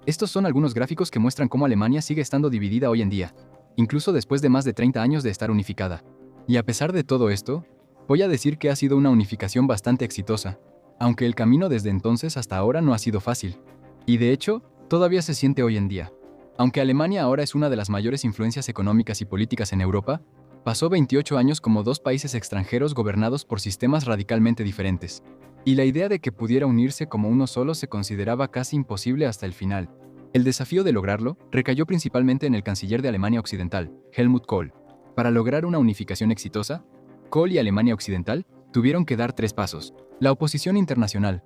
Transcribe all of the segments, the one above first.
Estos son algunos gráficos que muestran cómo Alemania sigue estando dividida hoy en día, incluso después de más de 30 años de estar unificada. Y a pesar de todo esto, voy a decir que ha sido una unificación bastante exitosa, aunque el camino desde entonces hasta ahora no ha sido fácil. Y de hecho, todavía se siente hoy en día. Aunque Alemania ahora es una de las mayores influencias económicas y políticas en Europa, pasó 28 años como dos países extranjeros gobernados por sistemas radicalmente diferentes. Y la idea de que pudiera unirse como uno solo se consideraba casi imposible hasta el final. El desafío de lograrlo recayó principalmente en el canciller de Alemania Occidental, Helmut Kohl. Para lograr una unificación exitosa, Kohl y Alemania Occidental tuvieron que dar 3 pasos. La oposición internacional,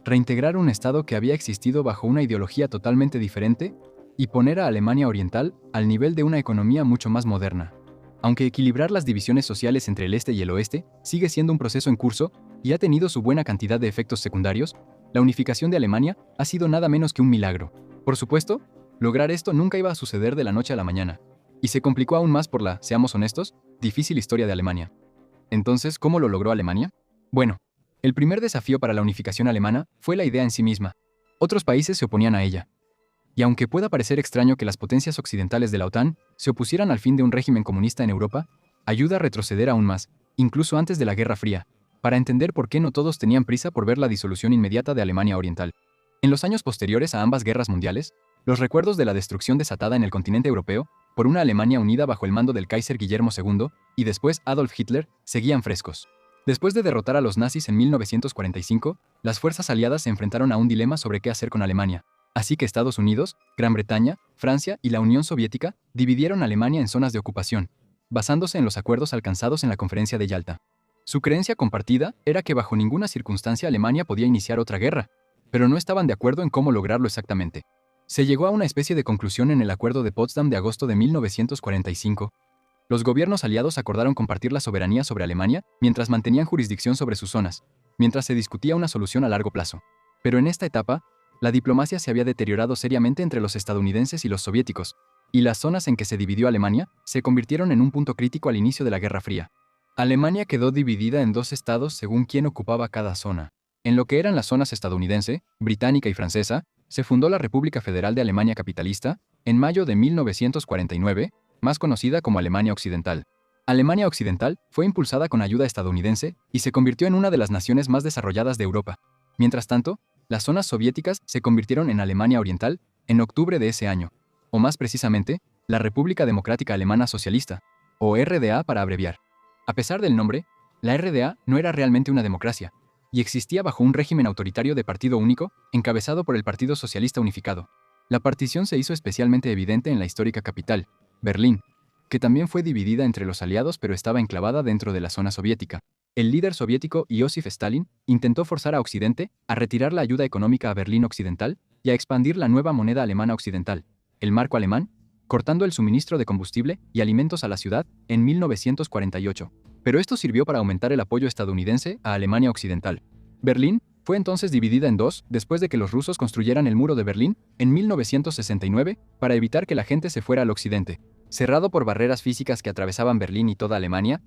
reintegrar un Estado que había existido bajo una ideología totalmente diferente y poner a Alemania Oriental al nivel de una economía mucho más moderna. Aunque equilibrar las divisiones sociales entre el este y el oeste sigue siendo un proceso en curso y ha tenido su buena cantidad de efectos secundarios, la unificación de Alemania ha sido nada menos que un milagro. Por supuesto, lograr esto nunca iba a suceder de la noche a la mañana, y se complicó aún más por la, seamos honestos, difícil historia de Alemania. Entonces, ¿cómo lo logró Alemania? Bueno, el primer desafío para la unificación alemana fue la idea en sí misma. Otros países se oponían a ella. Y aunque pueda parecer extraño que las potencias occidentales de la OTAN se opusieran al fin de un régimen comunista en Europa, ayuda a retroceder aún más, incluso antes de la Guerra Fría, para entender por qué no todos tenían prisa por ver la disolución inmediata de Alemania Oriental. En los años posteriores a ambas guerras mundiales, los recuerdos de la destrucción desatada en el continente europeo por una Alemania unida bajo el mando del Kaiser Guillermo II y después Adolf Hitler seguían frescos. Después de derrotar a los nazis en 1945, las fuerzas aliadas se enfrentaron a un dilema sobre qué hacer con Alemania. Así que Estados Unidos, Gran Bretaña, Francia y la Unión Soviética dividieron Alemania en zonas de ocupación, basándose en los acuerdos alcanzados en la Conferencia de Yalta. Su creencia compartida era que bajo ninguna circunstancia Alemania podía iniciar otra guerra, pero no estaban de acuerdo en cómo lograrlo exactamente. Se llegó a una especie de conclusión en el Acuerdo de Potsdam de agosto de 1945. Los gobiernos aliados acordaron compartir la soberanía sobre Alemania mientras mantenían jurisdicción sobre sus zonas, mientras se discutía una solución a largo plazo. Pero en esta etapa, la diplomacia se había deteriorado seriamente entre los estadounidenses y los soviéticos, y las zonas en que se dividió Alemania se convirtieron en un punto crítico al inicio de la Guerra Fría. Alemania quedó dividida en dos estados según quién ocupaba cada zona. En lo que eran las zonas estadounidense, británica y francesa, se fundó la República Federal de Alemania Capitalista en mayo de 1949, más conocida como Alemania Occidental. Alemania Occidental fue impulsada con ayuda estadounidense y se convirtió en una de las naciones más desarrolladas de Europa. Mientras tanto, las zonas soviéticas se convirtieron en Alemania Oriental en octubre de ese año, o más precisamente, la República Democrática Alemana Socialista, o RDA para abreviar. A pesar del nombre, la RDA no era realmente una democracia, y existía bajo un régimen autoritario de partido único, encabezado por el Partido Socialista Unificado. La partición se hizo especialmente evidente en la histórica capital, Berlín, que también fue dividida entre los aliados pero estaba enclavada dentro de la zona soviética. El líder soviético Iósif Stalin intentó forzar a Occidente a retirar la ayuda económica a Berlín Occidental y a expandir la nueva moneda alemana occidental, el marco alemán, cortando el suministro de combustible y alimentos a la ciudad en 1948. Pero esto sirvió para aumentar el apoyo estadounidense a Alemania Occidental. Berlín fue entonces dividida en dos después de que los rusos construyeran el muro de Berlín en 1969 para evitar que la gente se fuera al occidente. Cerrado por barreras físicas que atravesaban Berlín y toda Alemania,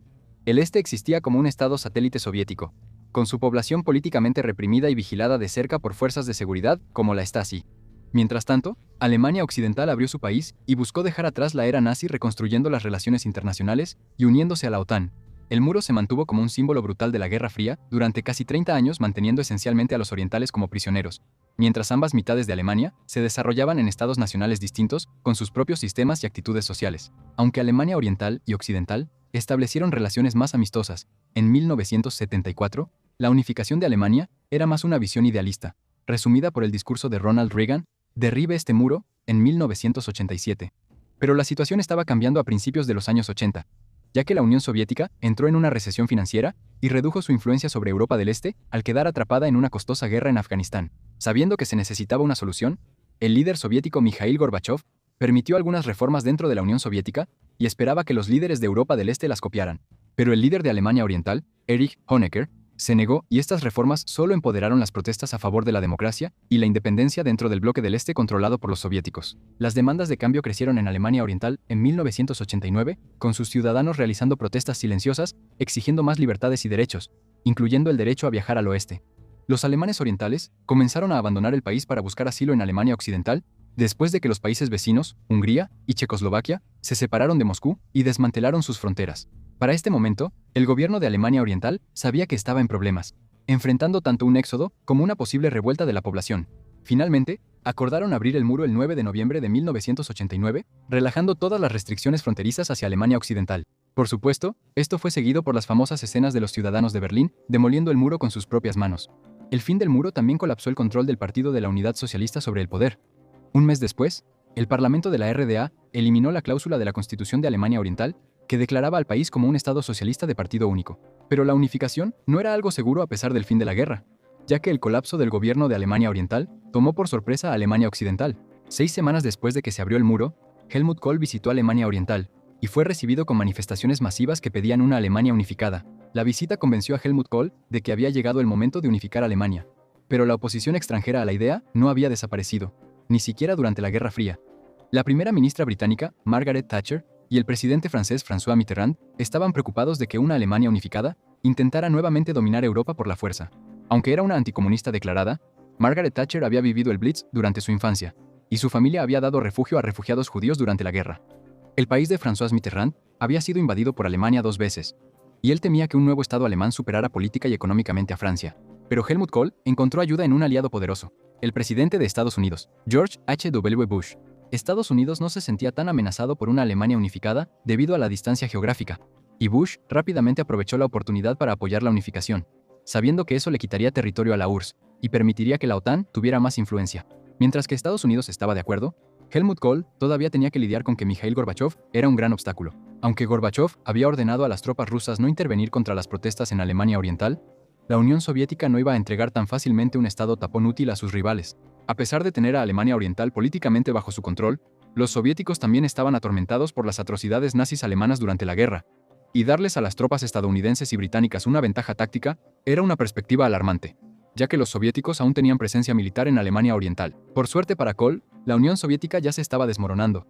el este existía como un estado satélite soviético, con su población políticamente reprimida y vigilada de cerca por fuerzas de seguridad como la Stasi. Mientras tanto, Alemania Occidental abrió su país y buscó dejar atrás la era nazi reconstruyendo las relaciones internacionales y uniéndose a la OTAN. El muro se mantuvo como un símbolo brutal de la Guerra Fría durante casi 30 años, manteniendo esencialmente a los orientales como prisioneros, mientras ambas mitades de Alemania se desarrollaban en estados nacionales distintos con sus propios sistemas y actitudes sociales. Aunque Alemania Oriental y Occidental establecieron relaciones más amistosas, en 1974, la unificación de Alemania era más una visión idealista, resumida por el discurso de Ronald Reagan, derribe este muro, en 1987. Pero la situación estaba cambiando a principios de los años 80, ya que la Unión Soviética entró en una recesión financiera y redujo su influencia sobre Europa del Este al quedar atrapada en una costosa guerra en Afganistán. Sabiendo que se necesitaba una solución, el líder soviético Mikhail Gorbachev permitió algunas reformas dentro de la Unión Soviética y esperaba que los líderes de Europa del Este las copiaran. Pero el líder de Alemania Oriental, Erich Honecker, se negó y estas reformas solo empoderaron las protestas a favor de la democracia y la independencia dentro del bloque del Este controlado por los soviéticos. Las demandas de cambio crecieron en Alemania Oriental en 1989, con sus ciudadanos realizando protestas silenciosas, exigiendo más libertades y derechos, incluyendo el derecho a viajar al oeste. Los alemanes orientales comenzaron a abandonar el país para buscar asilo en Alemania Occidental después de que los países vecinos, Hungría y Checoslovaquia, se separaron de Moscú y desmantelaron sus fronteras. Para este momento, el gobierno de Alemania Oriental sabía que estaba en problemas, enfrentando tanto un éxodo como una posible revuelta de la población. Finalmente, acordaron abrir el muro el 9 de noviembre de 1989, relajando todas las restricciones fronterizas hacia Alemania Occidental. Por supuesto, esto fue seguido por las famosas escenas de los ciudadanos de Berlín demoliendo el muro con sus propias manos. El fin del muro también colapsó el control del Partido de la Unidad Socialista sobre el poder. Un mes después, el Parlamento de la RDA eliminó la cláusula de la Constitución de Alemania Oriental que declaraba al país como un Estado socialista de partido único. Pero la unificación no era algo seguro a pesar del fin de la guerra, ya que el colapso del gobierno de Alemania Oriental tomó por sorpresa a Alemania Occidental. 6 semanas después de que se abrió el muro, Helmut Kohl visitó Alemania Oriental y fue recibido con manifestaciones masivas que pedían una Alemania unificada. La visita convenció a Helmut Kohl de que había llegado el momento de unificar Alemania. Pero la oposición extranjera a la idea no había desaparecido, ni siquiera durante la Guerra Fría. La primera ministra británica, Margaret Thatcher, y el presidente francés François Mitterrand estaban preocupados de que una Alemania unificada intentara nuevamente dominar Europa por la fuerza. Aunque era una anticomunista declarada, Margaret Thatcher había vivido el Blitz durante su infancia, y su familia había dado refugio a refugiados judíos durante la guerra. El país de François Mitterrand había sido invadido por Alemania 2 veces, y él temía que un nuevo Estado alemán superara política y económicamente a Francia. Pero Helmut Kohl encontró ayuda en un aliado poderoso, el presidente de Estados Unidos, George H.W. Bush. Estados Unidos no se sentía tan amenazado por una Alemania unificada debido a la distancia geográfica, y Bush rápidamente aprovechó la oportunidad para apoyar la unificación, sabiendo que eso le quitaría territorio a la URSS y permitiría que la OTAN tuviera más influencia. Mientras que Estados Unidos estaba de acuerdo, Helmut Kohl todavía tenía que lidiar con que Mikhail Gorbachev era un gran obstáculo. Aunque Gorbachev había ordenado a las tropas rusas no intervenir contra las protestas en Alemania Oriental, la Unión Soviética no iba a entregar tan fácilmente un estado tapón útil a sus rivales. A pesar de tener a Alemania Oriental políticamente bajo su control, los soviéticos también estaban atormentados por las atrocidades nazis alemanas durante la guerra, y darles a las tropas estadounidenses y británicas una ventaja táctica era una perspectiva alarmante, ya que los soviéticos aún tenían presencia militar en Alemania Oriental. Por suerte para Kohl, la Unión Soviética ya se estaba desmoronando.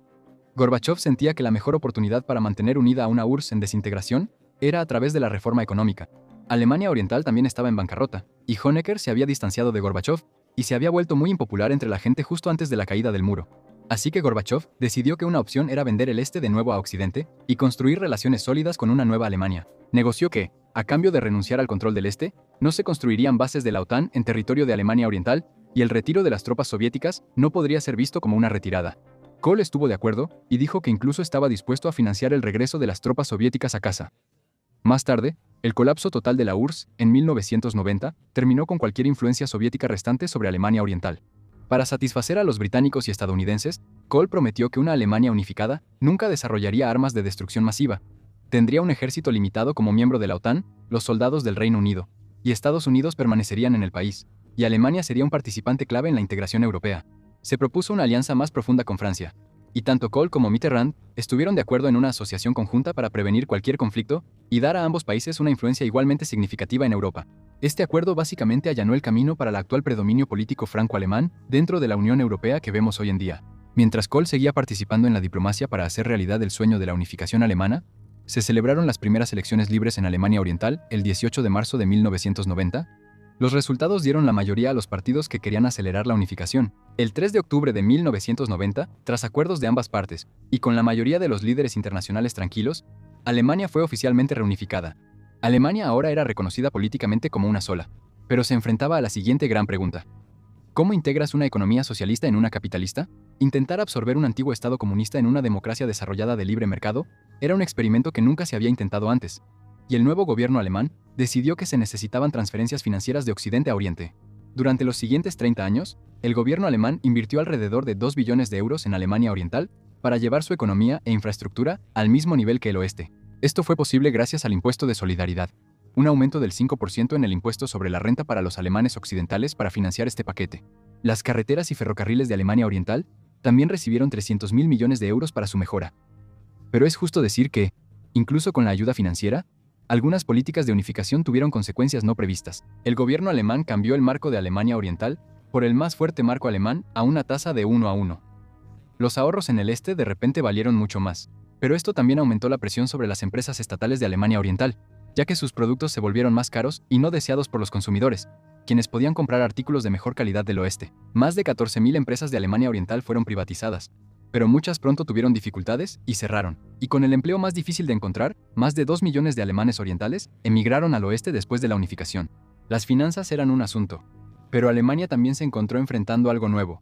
Gorbachev sentía que la mejor oportunidad para mantener unida a una URSS en desintegración era a través de la reforma económica. Alemania Oriental también estaba en bancarrota, y Honecker se había distanciado de Gorbachev y se había vuelto muy impopular entre la gente justo antes de la caída del muro. Así que Gorbachev decidió que una opción era vender el este de nuevo a Occidente y construir relaciones sólidas con una nueva Alemania. Negoció que, a cambio de renunciar al control del este, no se construirían bases de la OTAN en territorio de Alemania Oriental y el retiro de las tropas soviéticas no podría ser visto como una retirada. Kohl estuvo de acuerdo y dijo que incluso estaba dispuesto a financiar el regreso de las tropas soviéticas a casa. Más tarde, el colapso total de la URSS, en 1990, terminó con cualquier influencia soviética restante sobre Alemania Oriental. Para satisfacer a los británicos y estadounidenses, Kohl prometió que una Alemania unificada nunca desarrollaría armas de destrucción masiva, tendría un ejército limitado como miembro de la OTAN, los soldados del Reino Unido, y Estados Unidos permanecerían en el país, y Alemania sería un participante clave en la integración europea. Se propuso una alianza más profunda con Francia, y tanto Kohl como Mitterrand estuvieron de acuerdo en una asociación conjunta para prevenir cualquier conflicto y dar a ambos países una influencia igualmente significativa en Europa. Este acuerdo básicamente allanó el camino para el actual predominio político franco-alemán dentro de la Unión Europea que vemos hoy en día. Mientras Kohl seguía participando en la diplomacia para hacer realidad el sueño de la unificación alemana, se celebraron las primeras elecciones libres en Alemania Oriental el 18 de marzo de 1990. Los resultados dieron la mayoría a los partidos que querían acelerar la unificación. El 3 de octubre de 1990, tras acuerdos de ambas partes, y con la mayoría de los líderes internacionales tranquilos, Alemania fue oficialmente reunificada. Alemania ahora era reconocida políticamente como una sola, pero se enfrentaba a la siguiente gran pregunta. ¿Cómo integras una economía socialista en una capitalista? Intentar absorber un antiguo Estado comunista en una democracia desarrollada de libre mercado era un experimento que nunca se había intentado antes, y el nuevo gobierno alemán decidió que se necesitaban transferencias financieras de Occidente a Oriente. Durante los siguientes 30 años, el gobierno alemán invirtió alrededor de 2 billones de euros en Alemania Oriental para llevar su economía e infraestructura al mismo nivel que el oeste. Esto fue posible gracias al impuesto de solidaridad, un aumento del 5% en el impuesto sobre la renta para los alemanes occidentales para financiar este paquete. Las carreteras y ferrocarriles de Alemania Oriental también recibieron 300.000 millones de euros para su mejora. Pero es justo decir que, incluso con la ayuda financiera, algunas políticas de unificación tuvieron consecuencias no previstas. El gobierno alemán cambió el marco de Alemania Oriental por el más fuerte marco alemán a una tasa de 1:1. Los ahorros en el este de repente valieron mucho más, pero esto también aumentó la presión sobre las empresas estatales de Alemania Oriental. ya que sus productos se volvieron más caros y no deseados por los consumidores, quienes podían comprar artículos de mejor calidad del oeste. Más de 14.000 empresas de Alemania Oriental fueron privatizadas, pero muchas pronto tuvieron dificultades y cerraron. Y con el empleo más difícil de encontrar, más de 2 millones de alemanes orientales emigraron al oeste después de la unificación. Las finanzas eran un asunto, pero Alemania también se encontró enfrentando algo nuevo: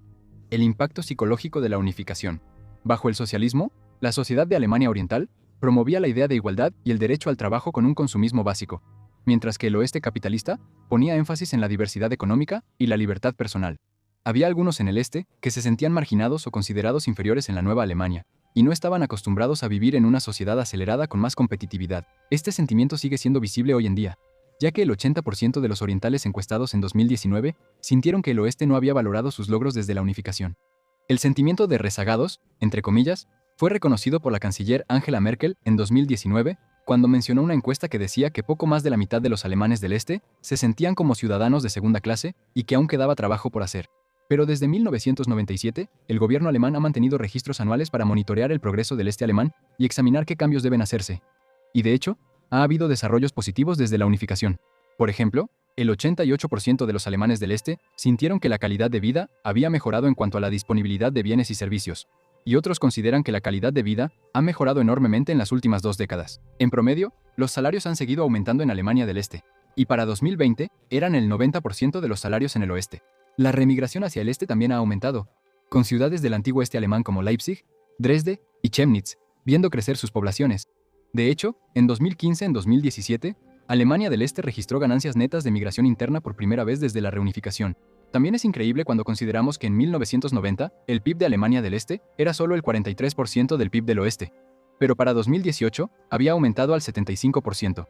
el impacto psicológico de la unificación. Bajo el socialismo, la sociedad de Alemania Oriental promovía la idea de igualdad y el derecho al trabajo con un consumismo básico, mientras que el oeste capitalista ponía énfasis en la diversidad económica y la libertad personal. Había algunos en el este que se sentían marginados o considerados inferiores en la nueva Alemania, y no estaban acostumbrados a vivir en una sociedad acelerada con más competitividad. Este sentimiento sigue siendo visible hoy en día, ya que el 80% de los orientales encuestados en 2019 sintieron que el oeste no había valorado sus logros desde la unificación. El sentimiento de rezagados, entre comillas, fue reconocido por la canciller Angela Merkel en 2019, cuando mencionó una encuesta que decía que poco más de la mitad de los alemanes del este se sentían como ciudadanos de segunda clase y que aún quedaba trabajo por hacer. Pero desde 1997, el gobierno alemán ha mantenido registros anuales para monitorear el progreso del este alemán y examinar qué cambios deben hacerse. Y de hecho, ha habido desarrollos positivos desde la unificación. Por ejemplo, el 88% de los alemanes del este sintieron que la calidad de vida había mejorado en cuanto a la disponibilidad de bienes y servicios, y otros consideran que la calidad de vida ha mejorado enormemente en las últimas 2 décadas. En promedio, los salarios han seguido aumentando en Alemania del Este, y para 2020 eran el 90% de los salarios en el oeste. La remigración hacia el este también ha aumentado, con ciudades del antiguo este alemán como Leipzig, Dresde y Chemnitz viendo crecer sus poblaciones. De hecho, en 2015-2017, Alemania del Este registró ganancias netas de migración interna por primera vez desde la reunificación. También es increíble cuando consideramos que en 1990 el PIB de Alemania del Este era solo el 43% del PIB del Oeste, pero para 2018 había aumentado al 75%.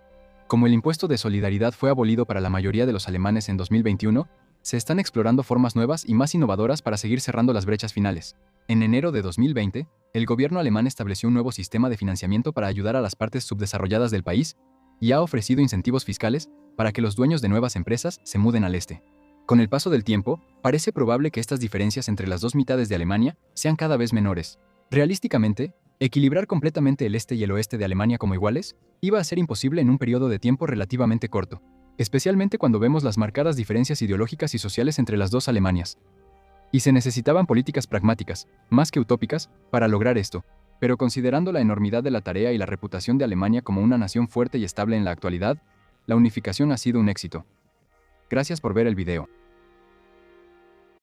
Como el impuesto de solidaridad fue abolido para la mayoría de los alemanes en 2021, se están explorando formas nuevas y más innovadoras para seguir cerrando las brechas finales. En enero de 2020, el gobierno alemán estableció un nuevo sistema de financiamiento para ayudar a las partes subdesarrolladas del país y ha ofrecido incentivos fiscales para que los dueños de nuevas empresas se muden al este. Con el paso del tiempo, parece probable que estas diferencias entre las dos mitades de Alemania sean cada vez menores. Realísticamente, equilibrar completamente el este y el oeste de Alemania como iguales iba a ser imposible en un periodo de tiempo relativamente corto, especialmente cuando vemos las marcadas diferencias ideológicas y sociales entre las dos Alemanias. Y se necesitaban políticas pragmáticas, más que utópicas, para lograr esto. Pero considerando la enormidad de la tarea y la reputación de Alemania como una nación fuerte y estable en la actualidad, la unificación ha sido un éxito. Gracias por ver el video.